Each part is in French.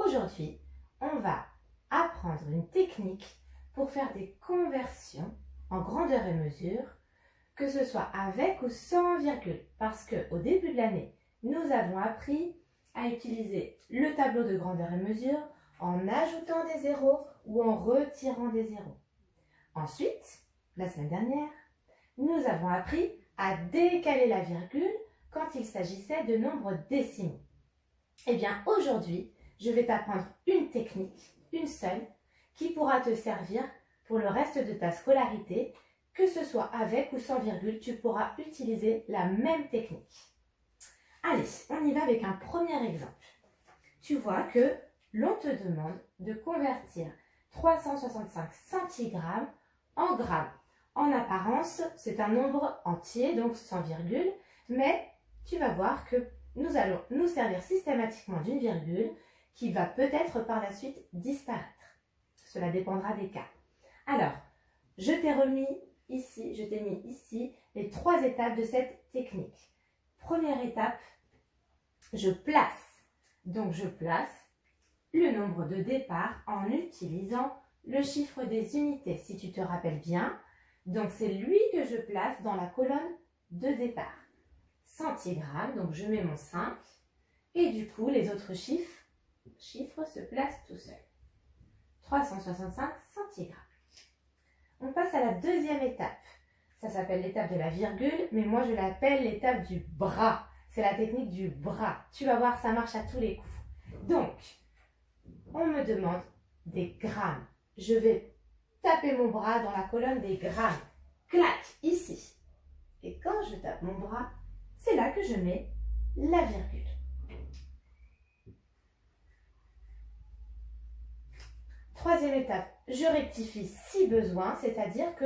Aujourd'hui, on va apprendre une technique pour faire des conversions en grandeur et mesure, que ce soit avec ou sans virgule. Parce qu'au début de l'année, nous avons appris à utiliser le tableau de grandeur et mesure en ajoutant des zéros ou en retirant des zéros. Ensuite, la semaine dernière, nous avons appris à décaler la virgule quand il s'agissait de nombres décimaux. Eh bien, aujourd'hui, je vais t'apprendre une technique, une seule, qui pourra te servir pour le reste de ta scolarité, que ce soit avec ou sans virgule, tu pourras utiliser la même technique. Allez, on y va avec un premier exemple. Tu vois que l'on te demande de convertir 365 centigrammes en grammes. En apparence, c'est un nombre entier, donc sans virgule, mais tu vas voir que nous allons nous servir systématiquement d'une virgule qui va peut-être par la suite disparaître. Cela dépendra des cas. Alors, je t'ai mis ici les 3 étapes de cette technique. Première étape, je place. Donc, je place le nombre de départ en utilisant le chiffre des unités. Si tu te rappelles bien, donc c'est lui que je place dans la colonne de départ. Centigrammes, donc je mets mon 5. Et du coup, les autres chiffres se placent tout seuls. 365 centigrammes. On passe à la deuxième étape. Ça s'appelle l'étape de la virgule, mais moi je l'appelle l'étape du bras. C'est la technique du bras. Tu vas voir, ça marche à tous les coups. Donc, on me demande des grammes. Je vais taper mon bras dans la colonne des grammes. Clac, ici. Et quand je tape mon bras, c'est là que je mets la virgule. Troisième étape, je rectifie si besoin, c'est-à-dire que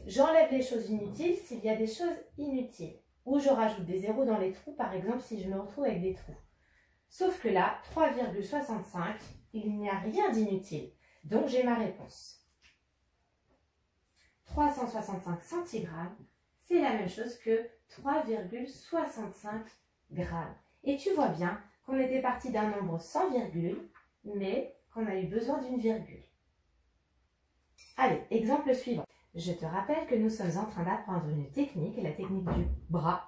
j'enlève les choses inutiles s'il y a des choses inutiles. Ou je rajoute des zéros dans les trous, par exemple, si je me retrouve avec des trous. Sauf que là, 3,65, il n'y a rien d'inutile. Donc, j'ai ma réponse. 365 centigrammes, c'est la même chose que 3,65 grammes. Et tu vois bien qu'on était parti d'un nombre sans virgule, mais qu'on a eu besoin d'une virgule. Allez, exemple suivant. Je te rappelle que nous sommes en train d'apprendre une technique, la technique du bras,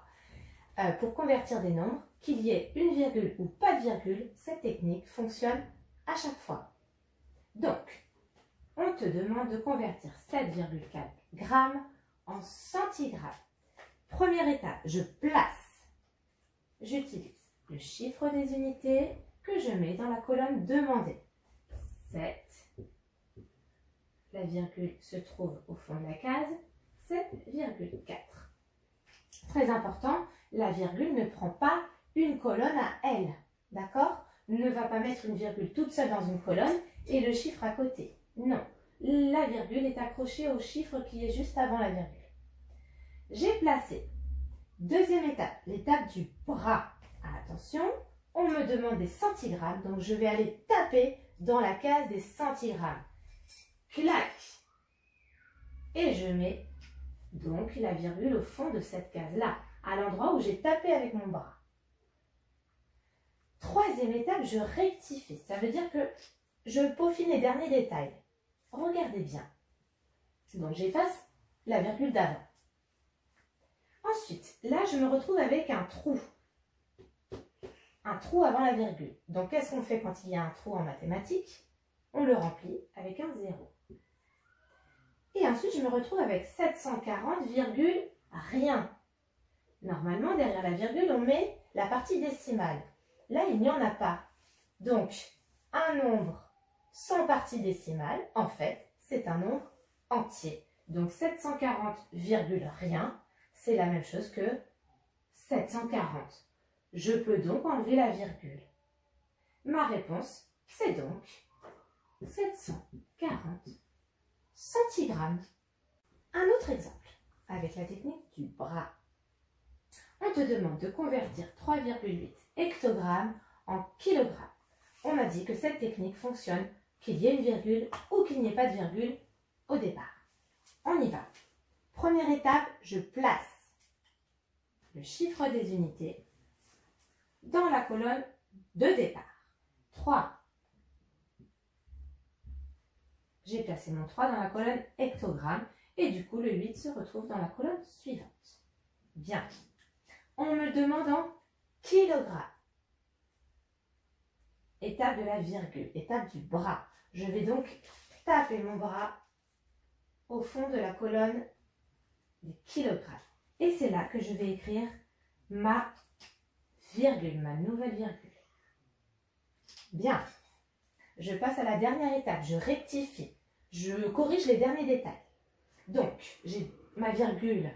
pour convertir des nombres. Qu'il y ait une virgule ou pas de virgule, cette technique fonctionne à chaque fois. Donc, on te demande de convertir 7,4 grammes en centigrammes. Première étape, je place. J'utilise le chiffre des unités que je mets dans la colonne demandée. 7. La virgule se trouve au fond de la case. 7,4. Très important, la virgule ne prend pas une colonne à elle. D'accord? Ne va pas mettre une virgule toute seule dans une colonne et le chiffre à côté. Non. La virgule est accrochée au chiffre qui est juste avant la virgule. J'ai placé. Deuxième étape, l'étape du bras. Attention, on me demande des centigrammes, donc je vais aller taper dans la case des centigrammes. Clac! Et je mets donc la virgule au fond de cette case-là, à l'endroit où j'ai tapé avec mon bras. Troisième étape, je rectifie. Ça veut dire que je peaufine les derniers détails. Regardez bien. Donc j'efface la virgule d'avant. Ensuite, là, je me retrouve avec un trou. Un trou avant la virgule. Donc, qu'est-ce qu'on fait quand il y a un trou en mathématiques? On le remplit avec un 0. Et ensuite, je me retrouve avec 740, rien. Normalement, derrière la virgule, on met la partie décimale. Là, il n'y en a pas. Donc, un nombre sans partie décimale, en fait, c'est un nombre entier. Donc, 740, rien, c'est la même chose que 740. Je peux donc enlever la virgule. Ma réponse, c'est donc 740 centigrammes. Un autre exemple, avec la technique du bras. On te demande de convertir 3,8 hectogrammes en kilogrammes. On a dit que cette technique fonctionne qu'il y ait une virgule ou qu'il n'y ait pas de virgule au départ. On y va. Première étape, je place le chiffre des unités dans la colonne de départ. 3 J'ai placé mon 3 dans la colonne hectogramme et du coup le 8 se retrouve dans la colonne suivante. Bien. On me demande en kilogrammes. Étape de la virgule, étape du bras. Je vais donc taper mon bras au fond de la colonne des kilogrammes. Et c'est là que je vais écrire ma virgule, ma nouvelle virgule. Bien. Je passe à la dernière étape, je rectifie, je corrige les derniers détails. Donc, j'ai ma virgule.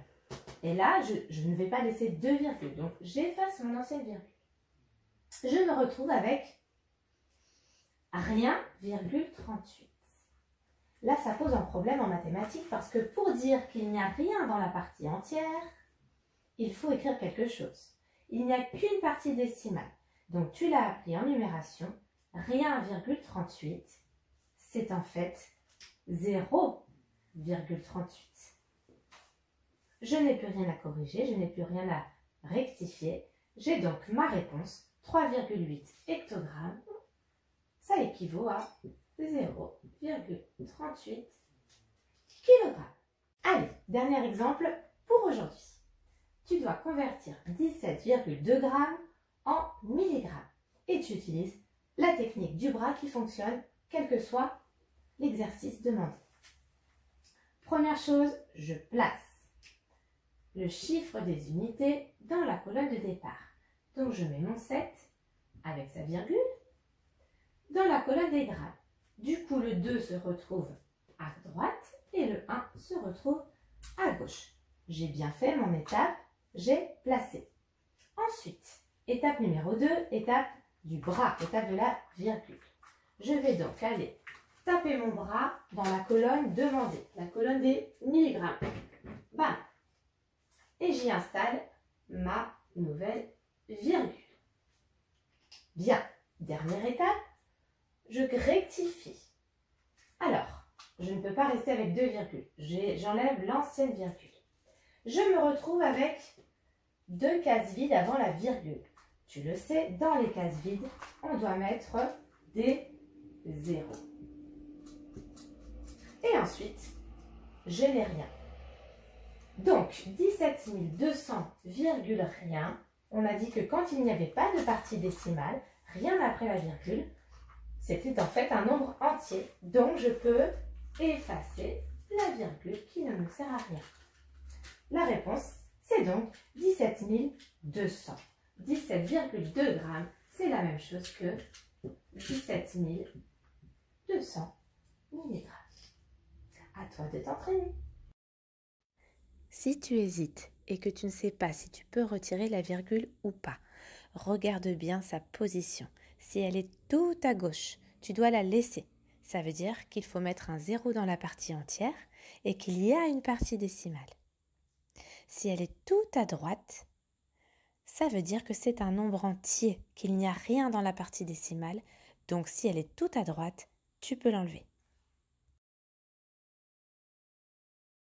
Et là, je ne vais pas laisser deux virgules. Donc, j'efface mon ancienne virgule. Je me retrouve avec rien, virgule 38. Là, ça pose un problème en mathématiques parce que pour dire qu'il n'y a rien dans la partie entière, il faut écrire quelque chose. Il n'y a qu'une partie décimale. Donc, tu l'as appris en numération. Rien, virgule 38, c'est en fait 0,38. Je n'ai plus rien à corriger, je n'ai plus rien à rectifier. J'ai donc ma réponse, 3,8 hectogrammes. Ça équivaut à 0,38 kg. Allez, dernier exemple pour aujourd'hui. Tu dois convertir 17,2 g en milligrammes et tu utilises la technique du bras qui fonctionne quel que soit l'exercice demandé. Première chose, je place le chiffre des unités dans la colonne de départ. Donc je mets mon 7 avec sa virgule dans la colonne des grammes. Du coup, le 2 se retrouve à droite et le 1 se retrouve à gauche. J'ai bien fait mon étape, j'ai placé. Ensuite, étape numéro 2, étape du bras, étape de la virgule. Je vais donc aller taper mon bras dans la colonne demandée, la colonne des milligrammes. Bam! Et j'y installe ma nouvelle virgule. Bien, dernière étape, je rectifie. Alors, je ne peux pas rester avec deux virgules. J'enlève l'ancienne virgule. Je me retrouve avec deux cases vides avant la virgule. Tu le sais, dans les cases vides, on doit mettre des zéros. Et ensuite, je n'ai rien. Donc, 17 200, rien. On a dit que quand il n'y avait pas de partie décimale, rien après la virgule, c'était en fait un nombre entier. Donc, je peux effacer la virgule qui ne me sert à rien. La réponse, c'est donc 17 200. 17,2 grammes, c'est la même chose que 17 200 milligrammes. À toi de t'entraîner. Si tu hésites et que tu ne sais pas si tu peux retirer la virgule ou pas, regarde bien sa position. Si elle est tout à gauche, tu dois la laisser. Ça veut dire qu'il faut mettre un 0 dans la partie entière et qu'il y a une partie décimale. Si elle est tout à droite, ça veut dire que c'est un nombre entier, qu'il n'y a rien dans la partie décimale. Donc si elle est tout à droite, tu peux l'enlever.